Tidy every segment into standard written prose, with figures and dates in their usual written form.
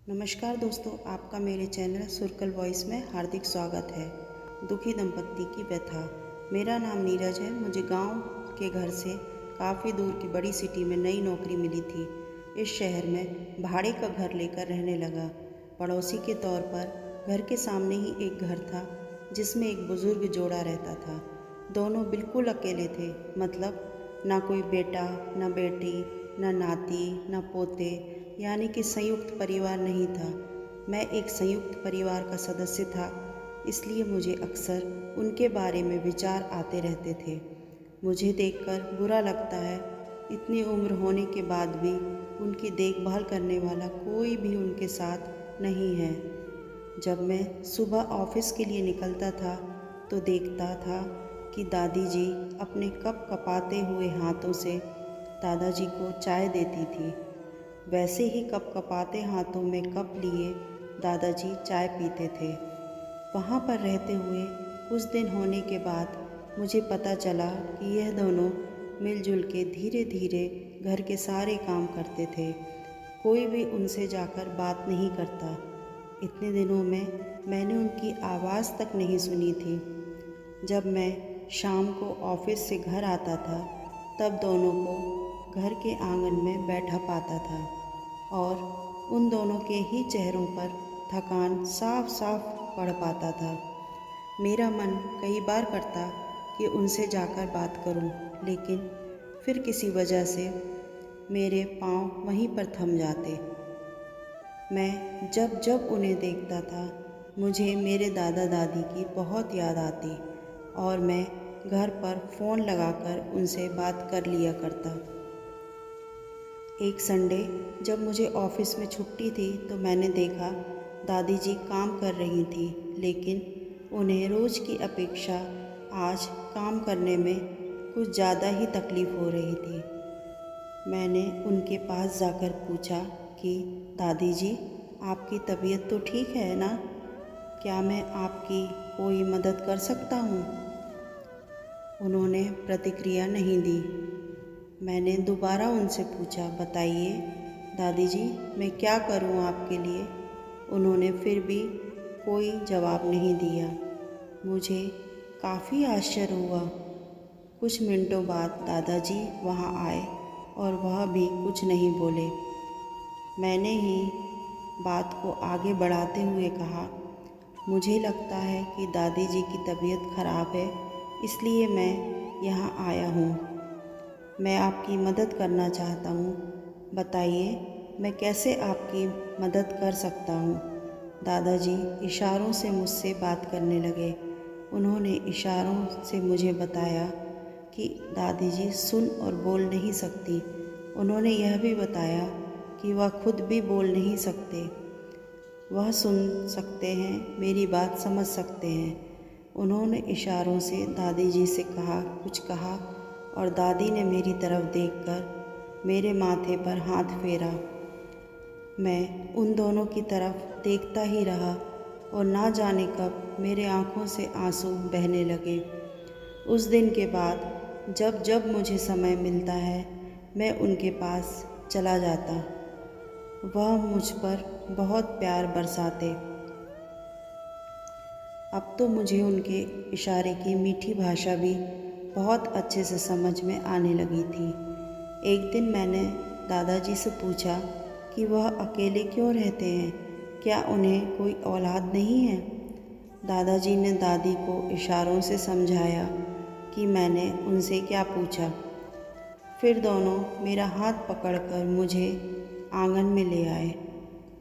नमस्कार दोस्तों, आपका मेरे चैनल सुरकल वॉइस में हार्दिक स्वागत है। दुखी दंपत्ति की व्यथा। मेरा नाम नीरज है। मुझे गांव के घर से काफ़ी दूर की बड़ी सिटी में नई नौकरी मिली थी। इस शहर में भाड़े का घर लेकर रहने लगा। पड़ोसी के तौर पर घर के सामने ही एक घर था जिसमें एक बुज़ुर्ग जोड़ा रहता था। दोनों बिल्कुल अकेले थे, मतलब ना कोई बेटा, ना बेटी, ना नाती, ना पोते, यानी कि संयुक्त परिवार नहीं था। मैं एक संयुक्त परिवार का सदस्य था, इसलिए मुझे अक्सर उनके बारे में विचार आते रहते थे। मुझे देखकर बुरा लगता है, इतनी उम्र होने के बाद भी उनकी देखभाल करने वाला कोई भी उनके साथ नहीं है। जब मैं सुबह ऑफिस के लिए निकलता था तो देखता था कि दादी जी अपने कप कपाते हुए हाथों से दादाजी को चाय देती थी। वैसे ही कप कपाते हाथों में कप लिए दादाजी चाय पीते थे। वहाँ पर रहते हुए कुछ दिन होने के बाद मुझे पता चला कि यह दोनों मिलजुल के धीरे धीरे घर के सारे काम करते थे। कोई भी उनसे जाकर बात नहीं करता। इतने दिनों में मैंने उनकी आवाज़ तक नहीं सुनी थी। जब मैं शाम को ऑफिस से घर आता था तब दोनों को घर के आंगन में बैठा पाता था और उन दोनों के ही चेहरों पर थकान साफ साफ पड़ पाता था। मेरा मन कई बार करता कि उनसे जाकर बात करूं, लेकिन फिर किसी वजह से मेरे पांव वहीं पर थम जाते। मैं जब जब उन्हें देखता था मुझे मेरे दादा दादी की बहुत याद आती और मैं घर पर फ़ोन लगाकर उनसे बात कर लिया करता। एक संडे जब मुझे ऑफिस में छुट्टी थी तो मैंने देखा दादी जी काम कर रही थी, लेकिन उन्हें रोज़ की अपेक्षा आज काम करने में कुछ ज़्यादा ही तकलीफ़ हो रही थी। मैंने उनके पास जाकर पूछा कि दादी जी, आपकी तबीयत तो ठीक है ना? क्या मैं आपकी कोई मदद कर सकता हूँ? उन्होंने प्रतिक्रिया नहीं दी। मैंने दोबारा उनसे पूछा, बताइए दादी जी, मैं क्या करूँ आपके लिए? उन्होंने फिर भी कोई जवाब नहीं दिया। मुझे काफ़ी आश्चर्य हुआ। कुछ मिनटों बाद दादाजी वहाँ आए और वह भी कुछ नहीं बोले। मैंने ही बात को आगे बढ़ाते हुए कहा, मुझे लगता है कि दादी जी की तबीयत खराब है, इसलिए मैं यहाँ आया हूँ। मैं आपकी मदद करना चाहता हूँ। बताइए मैं कैसे आपकी मदद कर सकता हूँ? दादाजी इशारों से मुझसे बात करने लगे। उन्होंने इशारों से मुझे बताया कि दादी जी सुन और बोल नहीं सकती। उन्होंने यह भी बताया कि वह खुद भी बोल नहीं सकते। वह सुन सकते हैं, मेरी बात समझ सकते हैं। उन्होंने इशारों से दादी जी से कुछ कहा और दादी ने मेरी तरफ देखकर मेरे माथे पर हाथ फेरा। मैं उन दोनों की तरफ देखता ही रहा और ना जाने कब मेरे आँखों से आंसू बहने लगे। उस दिन के बाद जब जब मुझे समय मिलता है मैं उनके पास चला जाता। वह मुझ पर बहुत प्यार बरसाते। अब तो मुझे उनके इशारे की मीठी भाषा भी बहुत अच्छे से समझ में आने लगी थी। एक दिन मैंने दादाजी से पूछा कि वह अकेले क्यों रहते हैं, क्या उन्हें कोई औलाद नहीं है? दादाजी ने दादी को इशारों से समझाया कि मैंने उनसे क्या पूछा। फिर दोनों मेरा हाथ पकड़कर मुझे आंगन में ले आए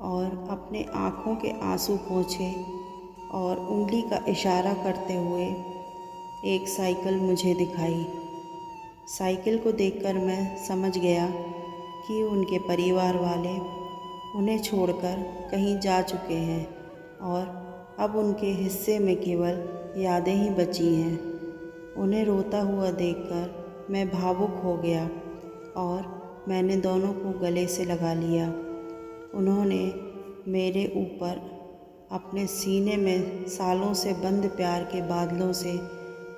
और अपने आँखों के आंसू पोंछे और उंगली का इशारा करते हुए एक साइकिल मुझे दिखाई। साइकिल को देखकर मैं समझ गया कि उनके परिवार वाले उन्हें छोड़कर कहीं जा चुके हैं और अब उनके हिस्से में केवल यादें ही बची हैं। उन्हें रोता हुआ देखकर मैं भावुक हो गया और मैंने दोनों को गले से लगा लिया। उन्होंने मेरे ऊपर अपने सीने में सालों से बंद प्यार के बादलों से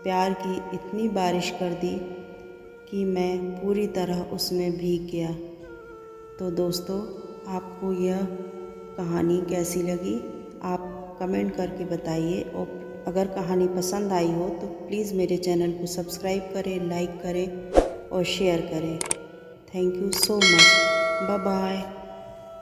प्यार की इतनी बारिश कर दी कि मैं पूरी तरह उसमें भीग गया। तो दोस्तों, आपको यह कहानी कैसी लगी आप कमेंट करके बताइए, और अगर कहानी पसंद आई हो तो प्लीज़ मेरे चैनल को सब्सक्राइब करें, लाइक करें और शेयर करें। Thank you so much. Bye bye.